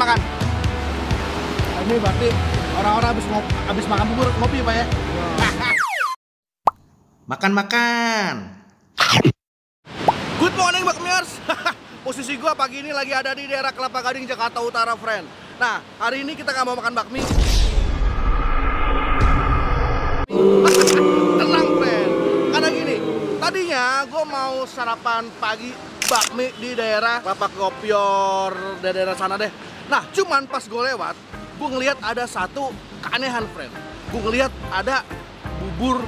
makan. Ini berarti orang-orang habis makan bubur ngopi Pak ya? Makan. Good morning Bakmiers. Posisi gua pagi ini lagi ada di daerah Kelapa Gading, Jakarta Utara, friend. Nah, hari ini kita nggak mau makan bakmi. Tenang, friend. Karena gini, tadinya gua mau sarapan pagi bakmi di daerah Kelapa Kopior, daerah sana deh. Nah, cuman pas gue lewat, gue ngelihat ada satu keanehan, friend. Gue ngelihat ada bubur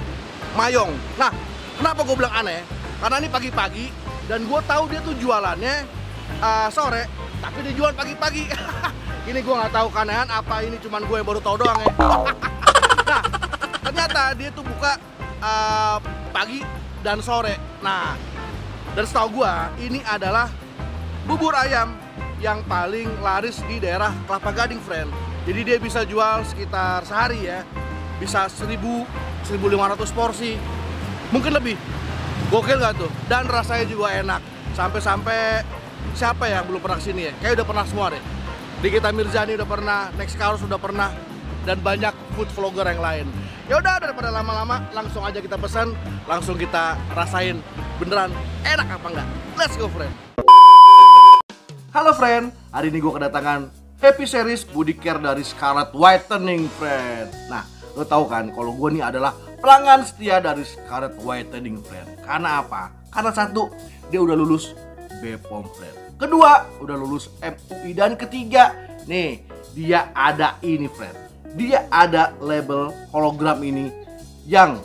mayong. Nah, kenapa gue bilang aneh? Karena ini pagi-pagi dan gue tahu dia tuh jualannya sore, tapi dia jual pagi-pagi. Ini gue nggak tahu keanehan apa, ini cuman gue yang baru tahu doang ya. Nah, ternyata dia tuh buka pagi dan sore. Nah, dan setahu gue ini adalah bubur ayam yang paling laris di daerah Kelapa Gading, friend. Jadi dia bisa jual sekitar sehari ya, bisa 1.000-1.500 porsi, mungkin lebih. Gokil gak tuh? Dan rasanya juga enak. Sampai-sampai siapa yang belum pernah kesini ya? Kayak udah pernah semua deh. Nikita Mirzani udah pernah, Next Cars udah pernah, dan banyak food vlogger yang lain. Ya udah, daripada lama-lama, langsung aja kita pesan, langsung kita rasain beneran enak apa enggak. Let's go, friend. Halo friend, hari ini gue kedatangan Happy Series Body Care dari Scarlett Whitening, friend. Nah, lo tau kan kalau gue nih adalah pelanggan setia dari Scarlett Whitening, friend. Karena apa? Karena satu, dia udah lulus BPOM, friend. Kedua, udah lulus MUI. Dan ketiga, nih, dia ada ini, friend. Dia ada label hologram ini yang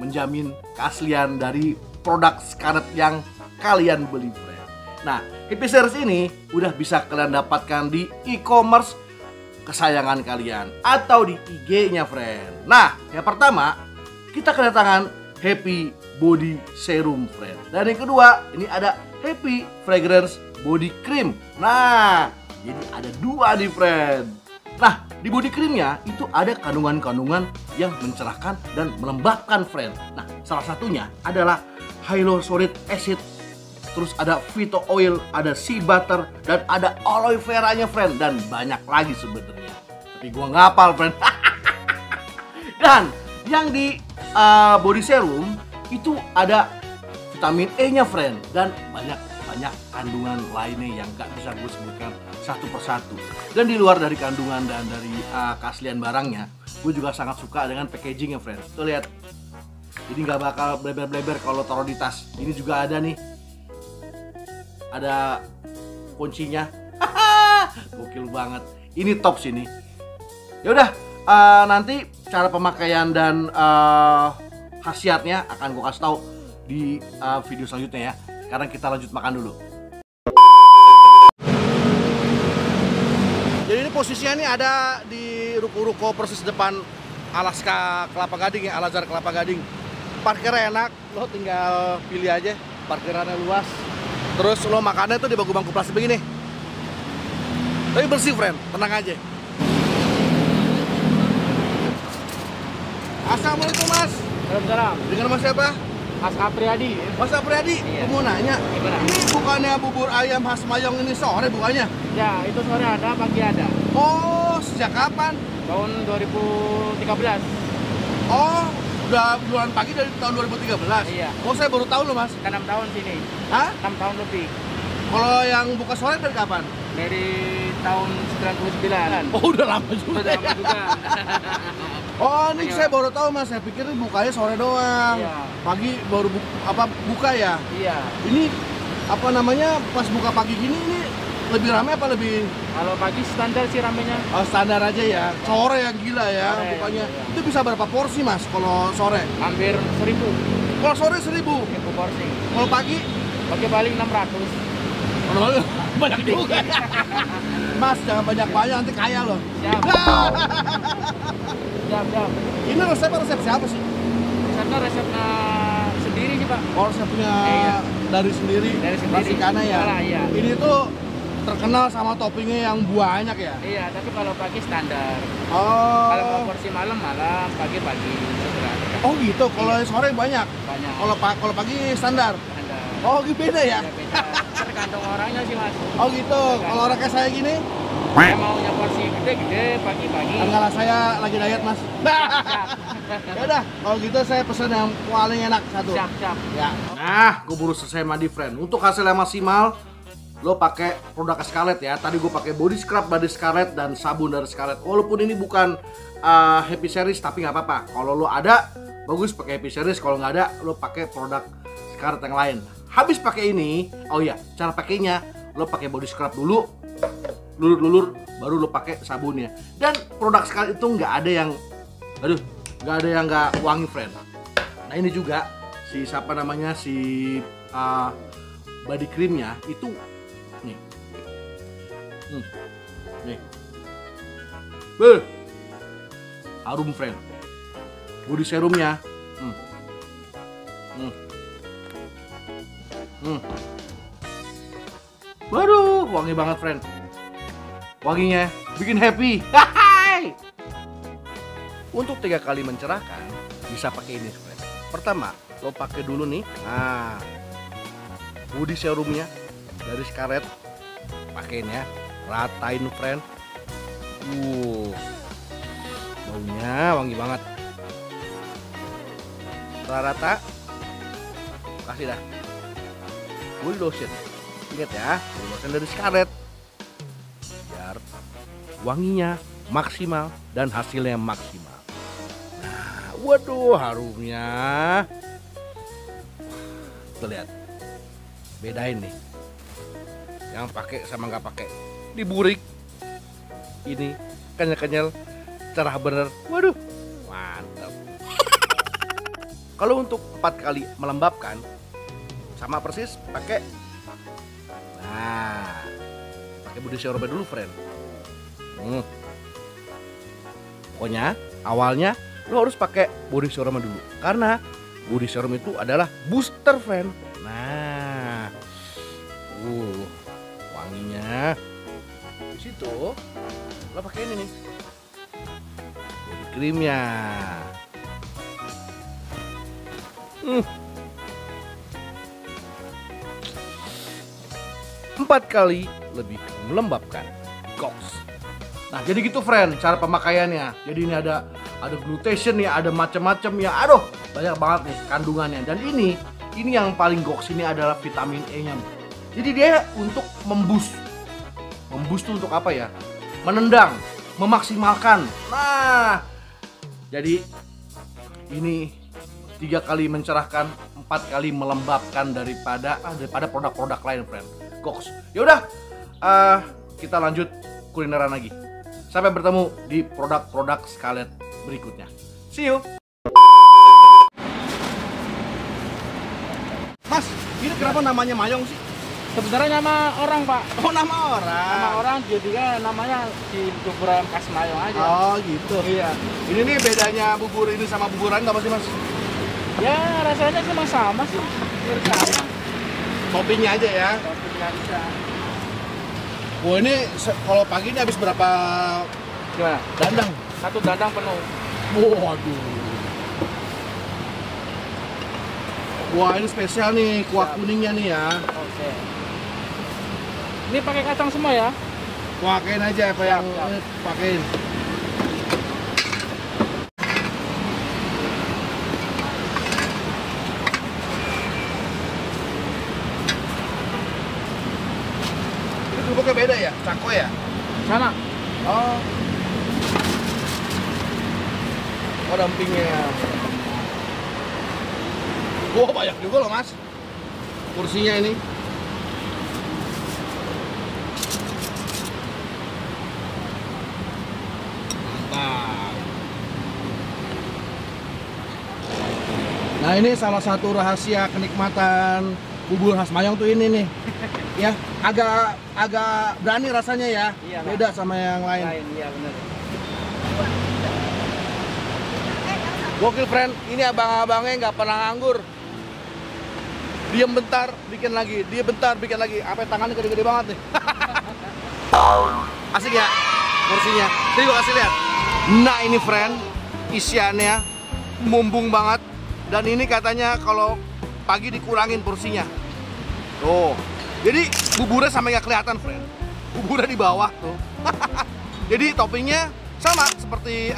menjamin keaslian dari produk Scarlett yang kalian beli, friend. Nah, Happy Series ini udah bisa kalian dapatkan di e-commerce kesayangan kalian atau di IG-nya, friend. Nah, yang pertama kita kedatangan Happy Body Serum, friend. Dan yang kedua, ini ada Happy Fragrance Body Cream. Nah, jadi ada dua nih, friend. Nah, di body creamnya itu ada kandungan-kandungan yang mencerahkan dan melembabkan, friend. Nah, salah satunya adalah hyaluronic acid. Terus ada Vito Oil, ada Sea Butter, dan ada aloe vera-nya, friend. Dan banyak lagi sebenarnya. Tapi gua nggak hafal, friend. Dan yang di body serum itu ada vitamin E-nya, friend. Dan banyak kandungan lainnya yang nggak bisa gue sebutkan satu persatu. Dan di luar dari kandungan dan dari keaslian barangnya, gue juga sangat suka dengan packagingnya, friend. Tuh lihat. Jadi nggak bakal bleber-bleber kalau taruh di tas. Ini juga ada nih. Ada kuncinya. Gokil banget. Ini top sini. Ya udah, nanti cara pemakaian dan khasiatnya akan gue kasih tahu di video selanjutnya ya. Sekarang kita lanjut makan dulu. Jadi ini posisinya ini ada di ruko-ruko persis depan Alaska Kelapa Gading ya, Al-Azhar Kelapa Gading. Parkirnya enak, lo tinggal pilih aja. Parkirannya luas. Terus lo makannya tuh di bangku-bangku plastik begini. Tapi bersih, friend, tenang aja. Assalamualaikum, Mas. Salam. Dengan Mas siapa? Mas Apriyadi. Mas Apriyadi, Iya. Gue mau nanya. Gimana? Ini bukannya bubur ayam khas Mayong ini sore bukannya? Ya, itu sore ada, pagi ada. Oh, sejak kapan? Tahun 2013. Oh, udah bulan pagi dari tahun 2013? Iya. Oh, saya baru tahu loh, Mas. Kan 6 tahun sini. Hah? 6 tahun lebih. Kalau yang buka sore dari kapan? Dari tahun 99. Oh, udah lama juga. Sudah lama juga. Oh, ini Iya. saya baru tahu, Mas. Saya pikir ini bukanya sore doang. Iya. Pagi baru buka ya. Iya. Ini apa namanya? Pas buka pagi gini ini lebih ramai apa lebih Kalau pagi standar sih ramenya. standar aja ya? Sore yang gila ya Sore, bukanya. iya. Itu bisa berapa porsi, Mas, kalau sore? Hampir 1000. Kalau sore 1.000. 1000 porsi. Kalau pagi Pagi paling 600. banyak juga. Mas, jangan banyak-banyak nanti kaya loh. Siap. Siap. Ini resep siapa sih? Resepnya resepnya sendiri sih, Pak. Oh, resepnya Iya. dari sendiri. Dari sendiri. Rasikana ya. Iyalah, iya. Ini tuh terkenal sama toppingnya yang banyak ya. Iya, tapi kalau pagi standar. Oh. Kalau mau porsi malam, pagi. Oh gitu. Kalau sore banyak. Banyak. Kalau pagi standar. Standar. Oh gitu beda ya. Beda. Tergantung orangnya sih, Mas. Oh gitu. Kalau orang kayak saya gini, Saya maunya porsi gede-gede pagi-pagi. Enggak lah, saya lagi diet mas. Ya udah, kalau gitu saya pesan yang paling enak satu. Siap. Ya. Nah, gue baru selesai mandi, friend. Untuk hasil yang maksimal, lo pakai produk Scarlett ya. Tadi gue pakai body scrub dari Scarlett dan sabun dari Scarlett. Walaupun ini bukan Happy Series, tapi nggak apa-apa. Kalau lo ada, bagus pakai Happy Series. Kalau nggak ada, lo pakai produk Scarlett yang lain. Habis pakai ini, oh iya, cara pakainya, lo pakai body scrub dulu, lulur-lulur, baru lo pakai sabunnya. Dan produk Scarlett itu nggak ada yang, nggak ada yang nggak wangi, friend. Nah ini juga si siapa namanya si body creamnya itu nih, nih, harum, friend. Body serumnya, waduh, wangi banget, friend. Wanginya bikin happy. Untuk 3 kali mencerahkan, bisa pakai ini, friend. Pertama, lo pakai dulu nih. Nah, body serumnya dari Scarlett, pakein ya, ratain, friend. Baunya wangi banget. Setelah rata, kasih dah body lotion. Ingat ya, body lotion dari Scarlett, biar wanginya maksimal dan hasilnya maksimal. Nah, waduh, harumnya. Tuh lihat, bedain nih, yang pakai sama nggak pakai. Di burik ini kenyal-kenyal, cerah bener. Waduh, mantap. Kalau untuk 4 kali melembabkan, sama persis pakai, nah, pakai body serum dulu, friend. Pokoknya awalnya lo harus pakai body serum dulu, karena body serum itu adalah booster, friend. Nah, wanginya di situ. Lo pakai ini nih, body creamnya. 4 kali lebih melembabkan. Goks. Nah, jadi gitu, friend, cara pemakaiannya. Jadi ini ada glutation ya, ada macam-macam ya. Aduh, banyak banget nih kandungannya. Dan ini yang paling goks ini adalah vitamin E-nya. Jadi dia untuk memboost. Memboost itu untuk apa ya? Menendang, memaksimalkan. Nah, jadi ini 3 kali mencerahkan, 4 kali melembabkan daripada produk-produk lain, friend. Goks. Yaudah, kita lanjut kulineran lagi. Sampai bertemu di produk-produk Scarlett berikutnya. See you. Mas, ini kenapa namanya Mayong sih? Sebenarnya nama orang, Pak. Oh, nama orang. Nama orang jadinya namanya si bubur khas Mayong aja. Oh, gitu. Iya. Ini nih bedanya bubur ini sama bubur lain apa sih, Mas? Ya rasanya cuma sama sih. Sama. Toppingnya aja ya. Toppingnya bisa. Wah, ini kalau pagi ini habis berapa Gimana? dandang? 1 dandang penuh. Waduh. Wah, ini spesial nih, kuah kuningnya nih ya. Oke. Ini pakai kacang semua ya? Pakein aja apa yang pakein. Ini kerupuknya beda ya? Cako ya? Sama. Oh. Oh, dampingnya. Wah, banyak juga loh, Mas. Kursinya ini. Mantap. Nah, ini salah satu rahasia kenikmatan bubur khas Mayong tuh ini nih. Ya, agak berani rasanya ya. Iya, beda sama yang lain. Iya, benar. Gokil, friend, ini abang-abangnya nggak pernah nganggur. Diem bentar, bikin lagi. Dia bentar, bikin lagi. Apa tangannya gede-gede banget nih. Asik ya porsinya. Jadi gua kasih lihat. Nah, ini, friend, isiannya mumbung banget. Dan ini katanya kalau pagi dikurangin porsinya. Tuh. Jadi buburnya sampai nggak kelihatan, friend. Buburnya di bawah tuh. Jadi toppingnya sama seperti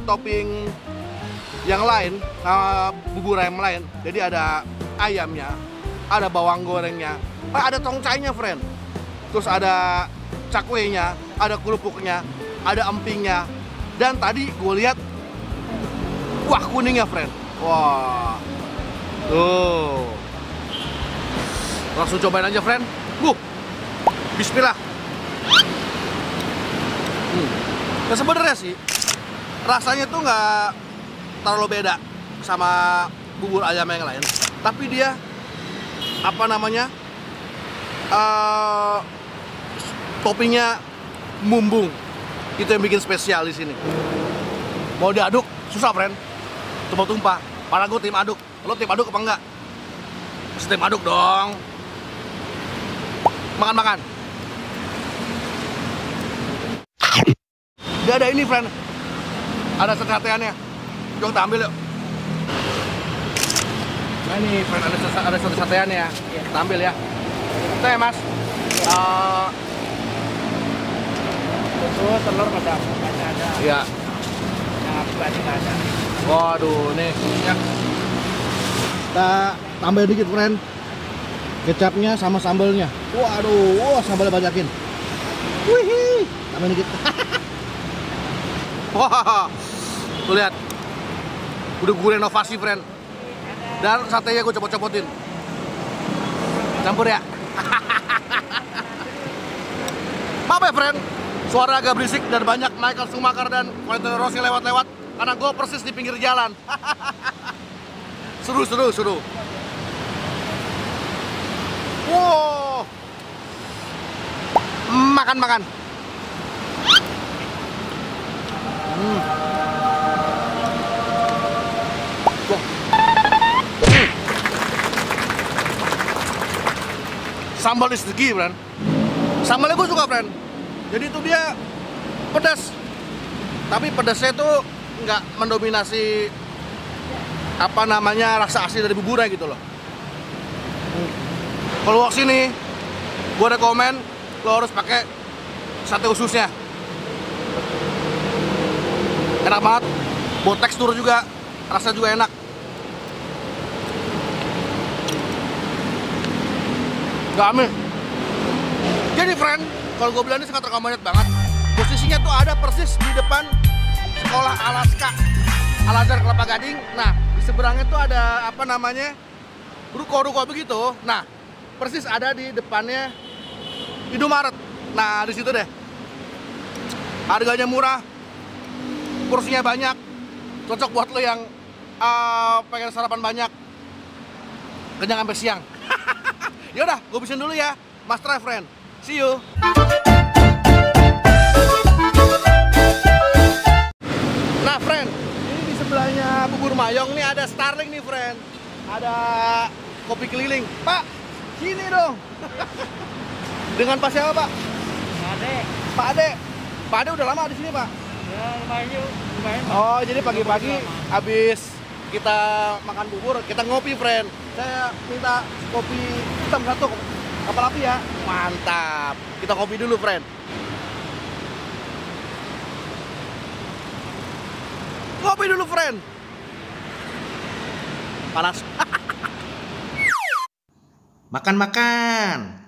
topping yang lain, bubur ayam lain. Jadi ada ayamnya, ada bawang gorengnya, ada tongcainya, friend. Terus ada cakwenya, ada kerupuknya, ada empingnya. Dan tadi gue lihat kuah kuningnya, friend. Wah, tuh. Langsung cobain aja, friend. Bismillah. Nah, sebenarnya sih rasanya tuh nggak terlalu beda sama bubur ayam yang lain, tapi dia apa namanya toppingnya mumbung, itu yang bikin spesial di sini. Mau diaduk susah, friend, tumpah-tumpah. Padahal gue tim aduk. Lo tim aduk apa enggak? Mesti tim aduk dong. Makan. Dia ada ini, friend. Ada sate-sateannya. Yuk kita ambil yuk. Nah ini, friend, ada sate-sateannya ya. Kita ambil ya. Kita ya, Mas. Itu telur ada. Iya. Yang tadi nggak ada. Waduh, nih ya. Kita tambah dikit, friend. Kecapnya sama sambalnya. Waduh, sambalnya banyakin. Wih, tambah dikit. Wah, tuh lihat, udah gue renovasi, friend. Dan satenya gue copot-copotin. Campur ya. Maaf ya, friend, suara agak berisik dan banyak Michael Schumacher dan Valentino Rossi lewat-lewat karena gue persis di pinggir jalan. Seru. Wow, makan. Sambal is the key, friend. Sambalnya gue suka, friend. Jadi itu dia pedas, tapi pedasnya tuh nggak mendominasi apa namanya rasa asli dari buburnya gitu loh. Kalau sini, gue rekomen lo harus pakai sate ususnya. Enak banget, buat tekstur juga, rasa juga enak. Gak amin. Jadi, friend, kalau gue bilang ini sangat recommended banget. Posisinya tuh ada persis di depan sekolah Alaska, Al-Azhar Kelapa Gading. Nah, di seberangnya tuh ada apa namanya ruko-ruko begitu. Nah, persis ada di depannya Indomaret. Nah, di situ deh. Harganya murah, porsinya banyak, cocok buat lo yang pengen sarapan banyak, kenyang sampai siang. Yaudah, gue habisin dulu ya, Mas Try, friend. See you. Nah, friend, ini di sebelahnya bubur mayong nih ada Starling nih, friend. Ada kopi keliling. Pak, sini dong. Dengan Pak siapa, Pak? Pak Ade. Pak Ade udah lama di sini, Pak? Ya, lumayan. Oh, jadi pagi-pagi habis kita makan bubur, kita ngopi, friend. Saya minta kopi hitam satu, kapal api ya. Mantap. Kita kopi dulu, friend. Kopi dulu, friend. Panas. Makan.